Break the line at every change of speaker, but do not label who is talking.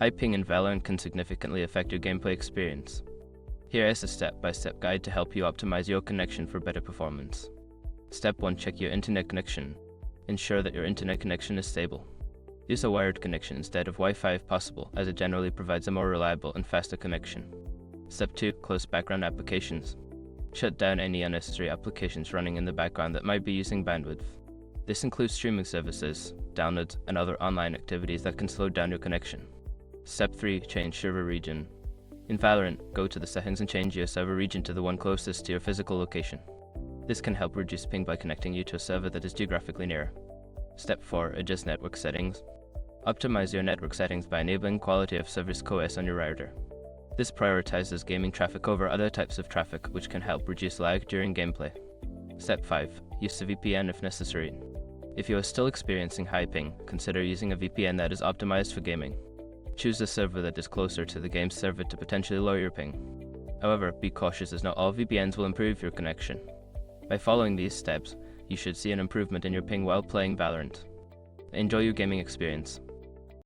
High ping in Valorant can significantly affect your gameplay experience. Here is a step-by-step guide to help you optimize your connection for better performance. Step 1. Check your internet connection. Ensure that your internet connection is stable. Use a wired connection instead of Wi-Fi if possible, as it generally provides a more reliable and faster connection. Step 2. Close background applications. Shut down any unnecessary applications running in the background that might be using bandwidth. This includes streaming services, downloads, and other online activities that can slow down your connection. Step 3. Change server region. In Valorant, go to the settings and change your server region to the one closest to your physical location. This can help reduce ping by connecting you to a server that is geographically near. Step 4. Adjust network settings. Optimize your network settings by enabling quality of service QoS on your router. This prioritizes gaming traffic over other types of traffic, which can help reduce lag during gameplay. Step 5. Use a VPN if necessary. If you are still experiencing high ping, consider using a VPN that is optimized for gaming. Choose a server that is closer to the game's server to potentially lower your ping. However, be cautious as not all VPNs will improve your connection. By following these steps, you should see an improvement in your ping while playing Valorant. Enjoy your gaming experience.